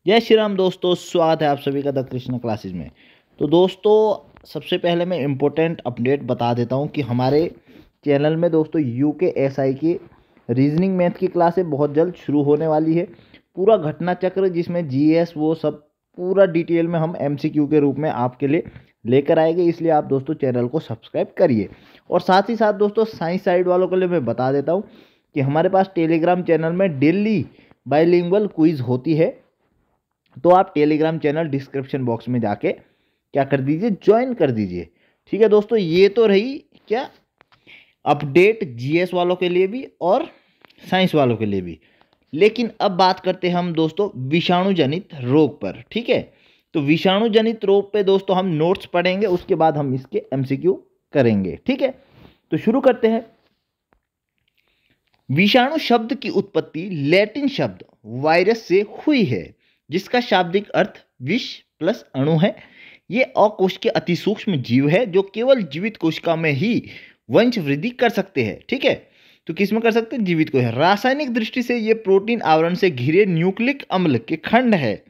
जय श्री राम दोस्तों, स्वागत है आप सभी का द कृष्णा क्लासेस में। तो दोस्तों, सबसे पहले मैं इम्पोर्टेंट अपडेट बता देता हूं कि हमारे चैनल में दोस्तों UKSI की रीजनिंग मैथ की क्लासें बहुत जल्द शुरू होने वाली है। पूरा घटना चक्र जिसमें GS वो सब पूरा डिटेल में हम MCQ के रूप में आपके लिए लेकर आएंगे, इसलिए आप दोस्तों चैनल को सब्सक्राइब करिए। और साथ ही साथ दोस्तों, साइंस साइड वालों के लिए मैं बता देता हूँ कि हमारे पास टेलीग्राम चैनल में डेली बाइलिंगुअल क्विज होती है। तो आप टेलीग्राम चैनल डिस्क्रिप्शन बॉक्स में जाके क्या कर दीजिए, ज्वाइन कर दीजिए। ठीक है दोस्तों, ये तो रही क्या अपडेट GS वालों के लिए भी और साइंस वालों के लिए भी। लेकिन अब बात करते हैं हम दोस्तों विषाणु जनित रोग पर। ठीक है, तो विषाणु जनित रोग पे दोस्तों हम नोट्स पढ़ेंगे, उसके बाद हम इसके MCQ करेंगे। ठीक है, तो शुरू करते हैं। विषाणु शब्द की उत्पत्ति लैटिन शब्द वायरस से हुई है, जिसका शाब्दिक अर्थ विष प्लस अणु है। ये अकोश के अति सूक्ष्म जीव है जो केवल जीवित कोशिका में ही वंश वृद्धि कर सकते हैं। ठीक है, तो किस में कर सकते हैं? जीवित को है। रासायनिक दृष्टि से ये प्रोटीन आवरण से घिरे न्यूक्लिक अम्ल के खंड है।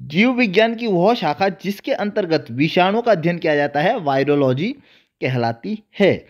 जीव विज्ञान की वह शाखा जिसके अंतर्गत विषाणु का अध्ययन किया जाता है वायरोलॉजी कहलाती है।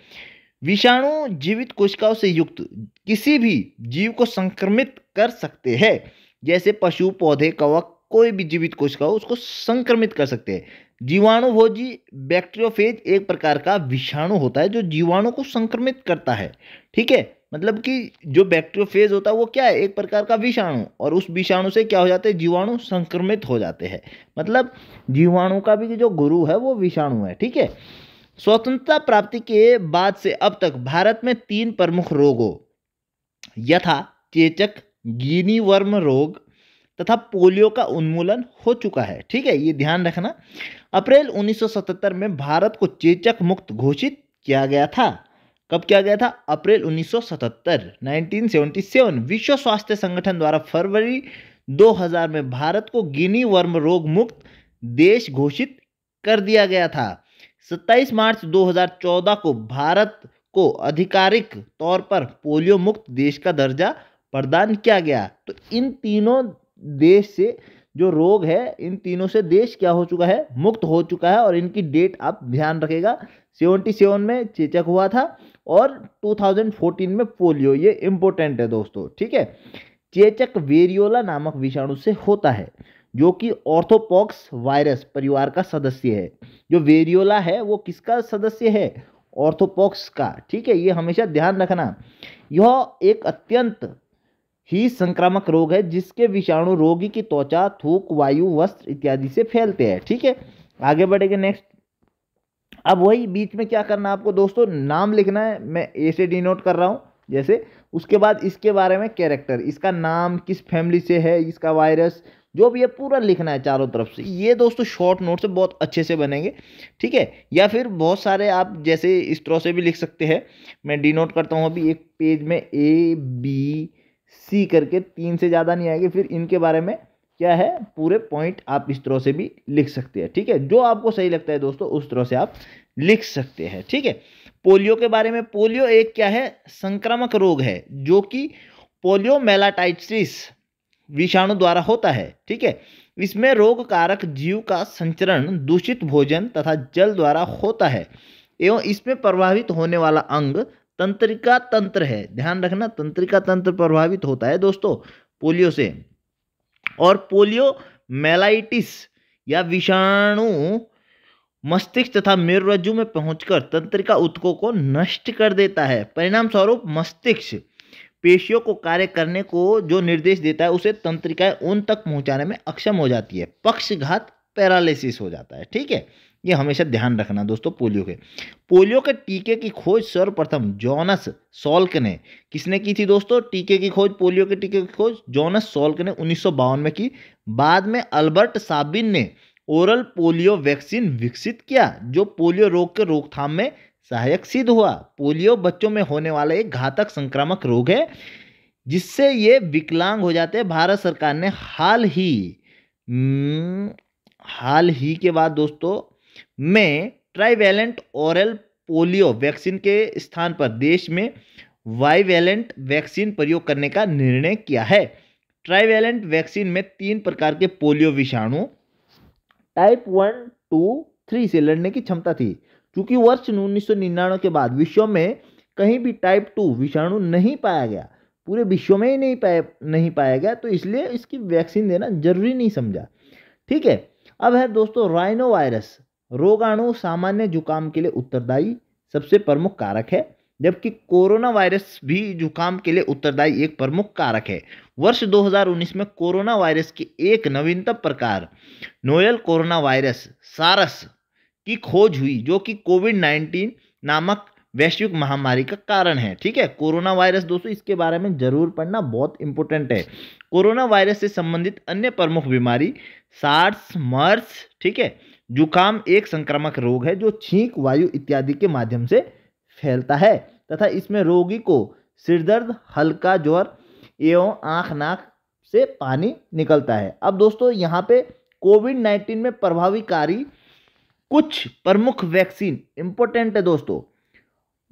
विषाणु जीवित कोशिकाओं से युक्त किसी भी जीव को संक्रमित कर सकते हैं, जैसे पशु, पौधे, कवक, कोई भी जीवित कोशिका हो उसको संक्रमित कर सकते हैं। जीवाणुभोजी बैक्टीरियोफेज एक प्रकार का विषाणु होता है जो जीवाणु को संक्रमित करता है। ठीक है, मतलब कि जो बैक्टीरियोफेज होता है वो क्या है? एक प्रकार का विषाणु, और उस विषाणु से क्या हो जाते हैं? जीवाणु संक्रमित हो जाते हैं। मतलब जीवाणु का भी जो गुरु है वो विषाणु है। ठीक है, स्वतंत्रता प्राप्ति के बाद से अब तक भारत में 3 प्रमुख रोगों यथा चेचक, गिनी वर्म रोग तथा पोलियो का उन्मूलन हो चुका है। ठीक है, ये ध्यान रखना। अप्रैल 1977 में भारत को चेचक मुक्त घोषित किया गया था। कब किया गया था? अप्रैल 1977। विश्व स्वास्थ्य संगठन द्वारा फरवरी 2000 में भारत को गिनी वर्म रोग मुक्त देश घोषित कर दिया गया था। 27 मार्च 2014 को भारत को आधिकारिक तौर पर पोलियो मुक्त देश का दर्जा प्रदान किया गया। तो इन तीनों देश से जो रोग है, इन तीनों से देश क्या हो चुका है? मुक्त हो चुका है। और इनकी डेट आप ध्यान रखेगा, 77 में चेचक हुआ था और 2014 में पोलियो। ये इंपॉर्टेंट है दोस्तों। ठीक है, चेचक वेरियोला नामक विषाणु से होता है जो कि ऑर्थोपॉक्स वायरस परिवार का सदस्य है। जो वेरियोला है वो किसका सदस्य है? ऑर्थोपॉक्स का। ठीक है, ये हमेशा ध्यान रखना। यह एक अत्यंत ही संक्रामक रोग है जिसके विषाणु रोगी की त्वचा, थूक, वायु, वस्त्र इत्यादि से फैलते हैं। ठीक है, आगे बढ़ेंगे नेक्स्ट। अब वही बीच में क्या करना है आपको दोस्तों? नाम लिखना है। मैं ए से डिनोट कर रहा हूं जैसे। उसके बाद इसके बारे में कैरेक्टर, इसका नाम, किस फैमिली से है, इसका वायरस, जो भी है पूरा लिखना है चारों तरफ से। ये दोस्तों शॉर्ट नोट से बहुत अच्छे से बनेंगे। ठीक है, या फिर बहुत सारे आप जैसे इस तरह से भी लिख सकते हैं। मैं डिनोट करता हूँ अभी एक पेज में ABC करके, 3 से ज़्यादा नहीं आएंगे। फिर इनके बारे में क्या है पूरे पॉइंट आप इस तरह से भी लिख सकते हैं। ठीक है, जो आपको सही लगता है दोस्तों उस तरह से आप लिख सकते हैं। ठीक है, पोलियो के बारे में। पोलियो एक क्या है? संक्रामक रोग है जो कि पोलियोमेलाइटिस विषाणु द्वारा होता है। ठीक है, इसमें रोग कारक जीव का संचरण दूषित भोजन तथा जल द्वारा होता है एवं इसमें प्रभावित होने वाला अंग तंत्रिका तंत्र है। ध्यान रखना, तंत्रिका तंत्र प्रभावित होता है दोस्तों पोलियो से। और पोलियो मेलाइटिस या विषाणु मस्तिष्क तथा मेरुरज्जु में पहुंचकर तंत्रिका ऊतकों को नष्ट कर देता है। परिणाम स्वरूप मस्तिष्क पेशियों को कार्य करने को जो निर्देश देता है उसे तंत्रिकाएं उन तक पहुंचाने में अक्षम हो जाती है। पक्षघात पैरालिसिस हो जाता है। ठीक है, ये हमेशा ध्यान रखना दोस्तों। पोलियो के टीके की खोज सर्वप्रथम जॉनस सॉल्क ने, किसने की थी दोस्तों? टीके की खोज, पोलियो के टीके की खोज जॉनस सॉल्क ने 1952 में की। बाद में अल्बर्ट साबिन ने ओरल पोलियो वैक्सीन विकसित किया जो पोलियो रोग के रोकथाम में सहायक सिद्ध हुआ। पोलियो बच्चों में होने वाला एक घातक संक्रामक रोग है जिससे ये विकलांग हो जाते हैं। भारत सरकार ने हाल ही के बाद दोस्तों में ट्राइवैलेंट ओरल पोलियो वैक्सीन के स्थान पर देश में बाइवैलेंट वैक्सीन प्रयोग करने का निर्णय किया है। ट्राइवेलेंट वैक्सीन में 3 प्रकार के पोलियो विषाणु टाइप 1, 2, 3 से लड़ने की क्षमता थी। चूंकि वर्ष 1999 के बाद विश्व में कहीं भी टाइप 2 विषाणु नहीं पाया गया, पूरे विश्व में ही नहीं पाया गया, तो इसलिए इसकी वैक्सीन देना जरूरी नहीं समझा। ठीक है। अब है दोस्तों राइनो वायरस। रोगाणु सामान्य जुकाम के लिए उत्तरदायी सबसे प्रमुख कारक है, जबकि कोरोना वायरस भी जुकाम के लिए उत्तरदायी एक प्रमुख कारक है। वर्ष 2019 में कोरोना वायरस की एक नवीनतम प्रकार नोवेल कोरोना वायरस सारस की खोज हुई, जो कि कोविड-19 नामक वैश्विक महामारी का कारण है। ठीक है। कोरोना वायरस दोस्तों, इसके बारे में जरूर पढ़ना, बहुत इंपॉर्टेंट है। कोरोना वायरस से संबंधित अन्य प्रमुख बीमारी सार्स, मर्स, ठीक है, जुकाम एक संक्रामक रोग है जो छींक, वायु इत्यादि के माध्यम से फैलता है तथा इसमें रोगी को सिरदर्द, हल्का ज्वर एवं आंख नाक से पानी निकलता है। अब दोस्तों यहाँ पे कोविड-19 में प्रभावीकारी कुछ प्रमुख वैक्सीन इंपॉर्टेंट है दोस्तों।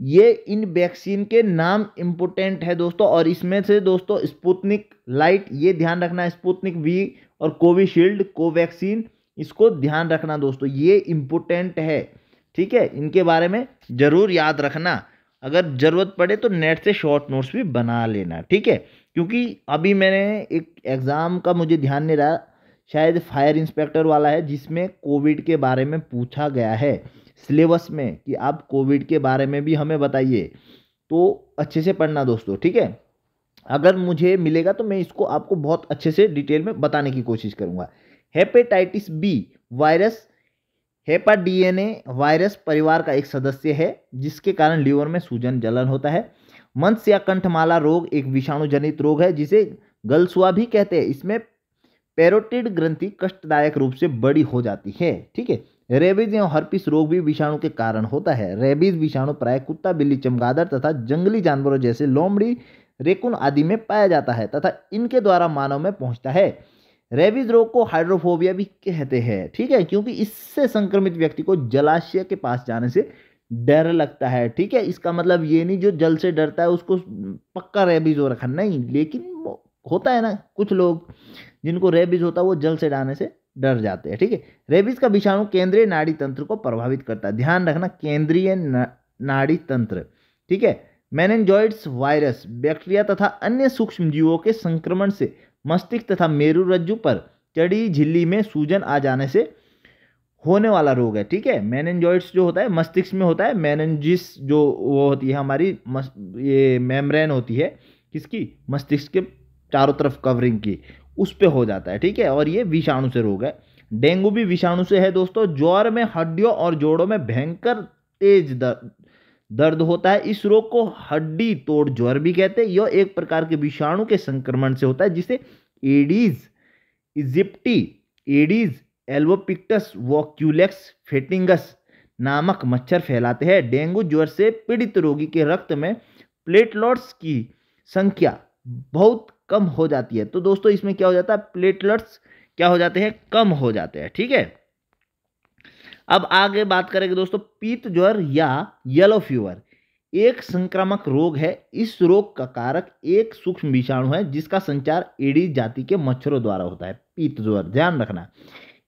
ये इन वैक्सीन के नाम इंपॉर्टेंट है दोस्तों, और इसमें से दोस्तों स्पुतनिक लाइट, ये ध्यान रखना, स्पुतनिक वी और कोविशील्ड, कोवैक्सीन, इसको ध्यान रखना दोस्तों, ये इंपॉर्टेंट है। ठीक है। इनके बारे में जरूर याद रखना, अगर जरूरत पड़े तो नेट से शॉर्ट नोट्स भी बना लेना। ठीक है। क्योंकि अभी मैंने एक एग्जाम का, मुझे ध्यान नहीं रहा, शायद फायर इंस्पेक्टर वाला है, जिसमें कोविड के बारे में पूछा गया है सिलेबस में कि आप कोविड के बारे में भी हमें बताइए, तो अच्छे से पढ़ना दोस्तों। ठीक है। अगर मुझे मिलेगा तो मैं इसको आपको बहुत अच्छे से डिटेल में बताने की कोशिश करूंगा। Hepatitis B virus hepa DNA virus परिवार का एक सदस्य है, जिसके कारण लीवर में सूजन जलन होता है। मंस या कंठमाला रोग एक विषाणु जनित रोग है जिसे गलसुआ भी कहते हैं। इसमें पैरोटिड ग्रंथि कष्टदायक रूप से बड़ी हो जाती है। ठीक है। रेबीज या हर्पिस रोग भी विषाणु के कारण होता है। रेबीज विषाणु प्राय कुत्ता, बिल्ली, चमगादड़ तथा जंगली जानवरों जैसे लोमड़ी, रेकुन आदि में पाया जाता है तथा इनके द्वारा मानव में पहुंचता है। रेबीज रोग को हाइड्रोफोबिया भी कहते हैं। ठीक है। क्योंकि इससे संक्रमित व्यक्ति को जलाशय के पास जाने से डर लगता है। ठीक है। इसका मतलब ये नहीं जो जल से डरता है उसको पक्का रेबीज हो रखा, नहीं, लेकिन होता है ना कुछ लोग जिनको रेबीज होता है वो जल से डालने से डर जाते हैं। ठीक है। रेबीज का विषाणु केंद्रीय नाड़ी तंत्र को प्रभावित करता है। ध्यान रखना, केंद्रीय नाड़ी तंत्र। ठीक है। मेनिंजोइड्स वायरस बैक्टीरिया तथा अन्य सूक्ष्म जीवों के संक्रमण से मस्तिष्क तथा मेरुरज्जु पर चढ़ी झिल्ली में सूजन आ जाने से होने वाला रोग है। ठीक है। मेनिंजोइड्स जो होता है मस्तिष्क में होता है, मेनिंजिस जो वो होती है हमारी ये मेम्ब्रेन होती है किसकी, मस्तिष्क के चारों तरफ कवरिंग की, उस पे हो जाता है। ठीक है। और ये विषाणु से रोग है। डेंगू भी विषाणु से है दोस्तों। ज्वर में हड्डियों और जोड़ों में भयंकर तेज दर्द होता है। इस रोग को हड्डी तोड़ ज्वर भी कहते हैं। यह एक प्रकार के विषाणु के संक्रमण से होता है जिसे एडीज इजिप्टी, एडीज एल्बोपिक्टस वोक्यूलेक्स फेटिंगस नामक मच्छर फैलाते हैं। डेंगू ज्वर से पीड़ित रोगी के रक्त में प्लेटलेट्स की संख्या बहुत कम हो जाती है। तो दोस्तों इसमें क्या हो जाता है, प्लेटलेट्स क्या हो जाते हैं, कम हो जाते हैं। ठीक है। अब आगे बात करेंगे दोस्तों, पीत ज्वर या येलो फीवर एक संक्रामक रोग है। इस रोग का कारक एक सूक्ष्म विषाणु है जिसका संचार एडीज जाति के मच्छरों द्वारा होता है। पीत ज्वर ध्यान रखना,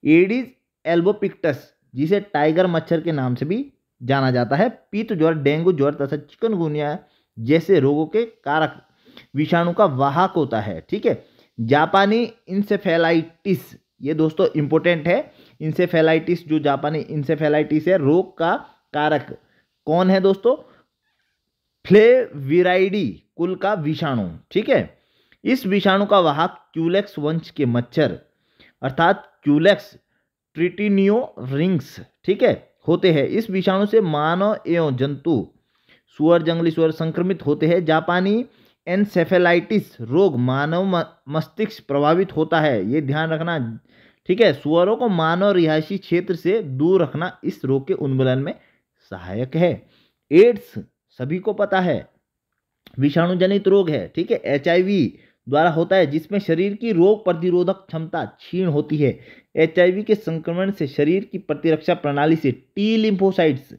एडीज एल्बोपिक्टस जिसे टाइगर मच्छर के नाम से भी जाना जाता है। पीत ज्वर, डेंगू ज्वर तथा चिकनगुनिया जैसे रोगों के कारक विषाणु का वाहक होता है। ठीक है। जापानी इंसेफेलाइटिस, ये दोस्तों इंपॉर्टेंट है। इंसेफेलाइटिस जो जापानी इंसेफेलाइटिस है, रोग का कारक कौन है दोस्तों, फ्लेविराइडी कुल का विषाणु। ठीक है। इस विषाणु का वाहक क्यूलेक्स वंश के मच्छर अर्थात क्यूलेक्स ट्रिटिनियो रिंग्स, ठीक है, होते हैं। इस विषाणु से मानव एवं जंतु, सुअर, जंगली सुअर संक्रमित होते हैं। जापानी एनसेफेलाइटिस रोग मानव मस्तिष्क प्रभावित होता है, ये ध्यान रखना। ठीक है। सुअरों को मानव रिहायशी क्षेत्र से दूर रखना इस रोग के उन्मूलन में सहायक है। एड्स सभी को पता है विषाणु जनित रोग है। ठीक है। एचआईवी द्वारा होता है जिसमें शरीर की रोग प्रतिरोधक क्षमता क्षीण होती है। एचआईवी के संक्रमण से शरीर की प्रतिरक्षा प्रणाली से टी लिम्फोसाइट्स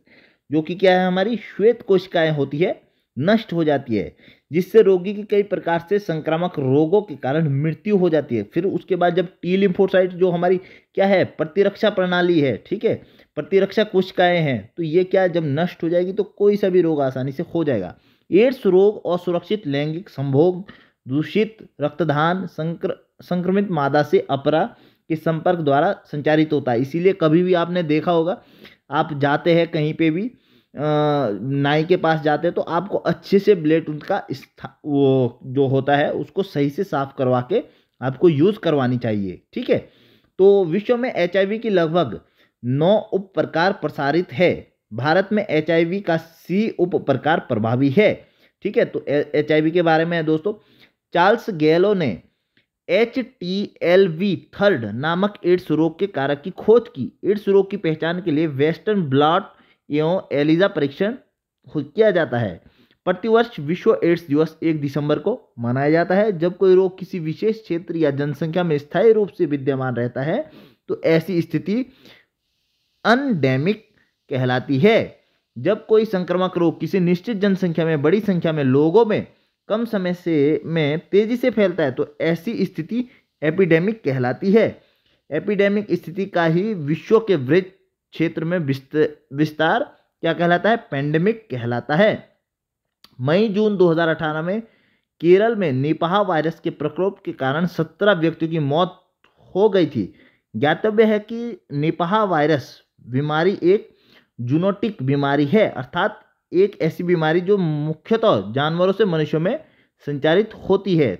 जो कि क्या है हमारी श्वेत कोशिकाएं होती है, नष्ट हो जाती है, जिससे रोगी की कई प्रकार से संक्रामक रोगों के कारण मृत्यु हो जाती है। फिर उसके बाद जब टी लिम्फोसाइट जो हमारी क्या है, प्रतिरक्षा प्रणाली है, ठीक है, प्रतिरक्षा कोशिकाएं हैं, तो ये क्या जब नष्ट हो जाएगी तो कोई सा भी रोग आसानी से हो जाएगा। एड्स रोग असुरक्षित लैंगिक संभोग, दूषित रक्तदान, संक्रमित मादा से अपरा के संपर्क द्वारा संचारित होता है। इसीलिए कभी भी आपने देखा होगा, आप जाते हैं कहीं पे भी नाई के पास जाते हैं तो आपको अच्छे से ब्लेड उनका वो जो होता है उसको सही से साफ करवा के आपको यूज करवानी चाहिए, ठीक है। तो विश्व में एचआईवी की लगभग 9 उप प्रकार प्रसारित है। भारत में एचआईवी का सी उप प्रकार प्रभावी है, ठीक है। तो एचआईवी के बारे में है दोस्तों, चार्ल्स गेलो ने HTLV थर्ड नामक एड्स रोग के कारक की खोज की। एड्स रोग की पहचान के लिए वेस्टर्न ब्लॉट एवं एलिजा परीक्षण किया जाता है। प्रतिवर्ष विश्व एड्स दिवस 1 दिसंबर को मनाया जाता है। जब कोई रोग किसी विशेष क्षेत्र या जनसंख्या में स्थायी रूप से विद्यमान रहता है तो ऐसी स्थिति अनडेमिक कहलाती है। जब कोई संक्रामक रोग किसी निश्चित जनसंख्या में बड़ी संख्या में लोगों में कम समय से में तेजी से फैलता है तो ऐसी स्थिति एपिडेमिक कहलाती है। एपिडेमिक स्थिति का ही विश्व के वृहद क्षेत्र में विस्तार क्या कहलाता है, पेंडेमिक कहलाता है। मई जून 2018 में केरल में निपाह वायरस के प्रकोप के कारण 17 व्यक्तियों की मौत हो गई थी। ज्ञातव्य है कि निपाह वायरस बीमारी एक जूनोटिक बीमारी है, अर्थात एक ऐसी बीमारी जो मुख्यतः जानवरों से मनुष्यों में संचारित होती है।